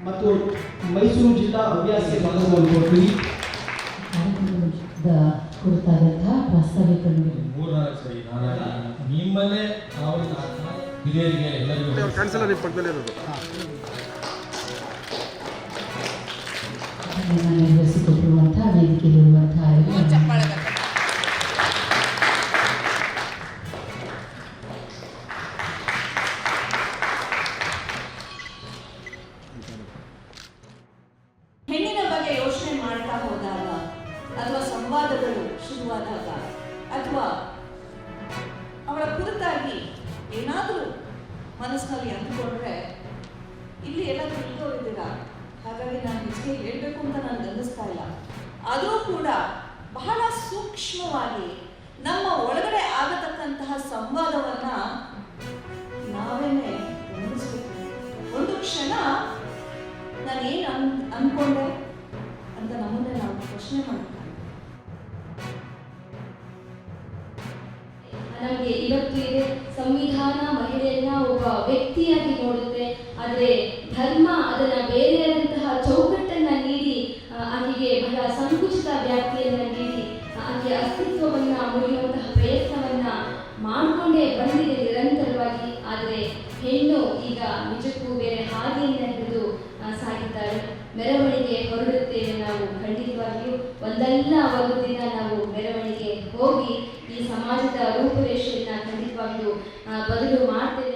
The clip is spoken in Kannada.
ಮತ್ತು ಮೈಸೂರು ಜಿಲ್ಲಾ ಹವ್ಯಾಸಿ ಸಂಘವನ್ನು ಕೊಡ್ತೀವಿ. ಕುರಿತಾದಂತಹ ಪ್ರಾಸ್ತಾವಿಕ ಮೂರನಾಲ್ಕು ಸರಿ ನಿಮ್ಮಲ್ಲೇ ಹಿರಿಯರಿಗೆ ಎಲ್ಲರಿಗೂ ನಿರ್ವಹಿಸಿಕೊಟ್ಟಿರುವಂತಹ ವೇದಿಕೆಯಲ್ಲಿರುವಂತಹ ಹೆಣ್ಣಿನ ಬಗ್ಗೆ ಯೋಚನೆ ಮಾಡ್ತಾ ಹೋದಾಗ ಅಥವಾ ಸಂವಾದಗಳು ಶುರುವಾದಾಗ ಅಥವಾ ಅವಳ ಕುರಿತಾಗಿ ಏನಾದರೂ ಮನಸ್ಸಿನಲ್ಲಿ ಅಂದ್ಕೊಂಡ್ರೆ ಇಲ್ಲಿ ಎಲ್ಲ ತಿಳ್ಕೊಂಡಿದ್ದೀರಾ, ಹಾಗಾಗಿ ನಾನು ಹೆಚ್ಚಿಗೆ ಹೇಳಬೇಕು ಅಂತ ನನಗೆ ಅನ್ನಿಸ್ತಾ ಇಲ್ಲ. ಆದರೂ ಕೂಡ ಬಹಳ ಸೂಕ್ಷ್ಮವಾಗಿ ನಮ್ಮ ಒಳಗಡೆ ಆಗತಕ್ಕಂತಹ ಸಂವಾದವನ್ನ ನಾವೇನೆ ಗಮನಿಸಬೇಕು. ಒಂದು ಕ್ಷಣ ನಾನೇನು ಅನ್ಕೊಂಡೆ ಅಂತ ನಮ್ಮನ್ನೇ ನಾವು ಪ್ರಶ್ನೆ ಮಾಡ್ತೀವಿ. ನಮಗೆ ಇವತ್ತು ಇದೆ ಸಂವಿಧಾನ ಮಹಿಳೆಯನ್ನ ಒಬ್ಬ ವ್ಯಕ್ತಿಯಾಗಿ ನೋಡುತ್ತೆ, ಆದರೆ ಧರ್ಮ ಅದನ್ನ ಬೇರೆಯಾದಂತಹ ಚೌಕಟ್ಟನ್ನ ನೀಡಿ ಆಕೆಗೆ ಬಹಳ ಸಂಕುಚಿತ ವ್ಯಾಪ್ತಿಯನ್ನ ನೀಡಿ ಆಕೆಯ ಅಸ್ತಿತ್ವವನ್ನ ಮುರಿಯುವಂತಹ ಪ್ರಯತ್ನವನ್ನ ಮಾಡಿಕೊಂಡೇ ಬಂದಿದೆ ನಿರಂತರವಾಗಿ. ಆದರೆ ಹೆಣ್ಣು ಈಗ ನಿಜಕ್ಕೂ ಬೇರೆ ಹಾದಿಯಿಂದ ಹಿಡಿದು ಸಾಗಿದ್ದಾಳೆ. ಮೆರವಣಿಗೆ ಹೊರಡುತ್ತೇವೆ ನಾವು, ಖಂಡಿತವಾಗಿಯೂ ಒಂದಲ್ಲ ಒಂದು ದಿನ ನಾವು ಮೆರವಣಿಗೆ ಹೋಗಿ ಈ ಸಮಾಜದ ರೂಪುರೇಷೆಯನ್ನ ಖಂಡಿತವಾಗಿಯೂ ಬದಲು ಮಾಡ್ತೇವೆ.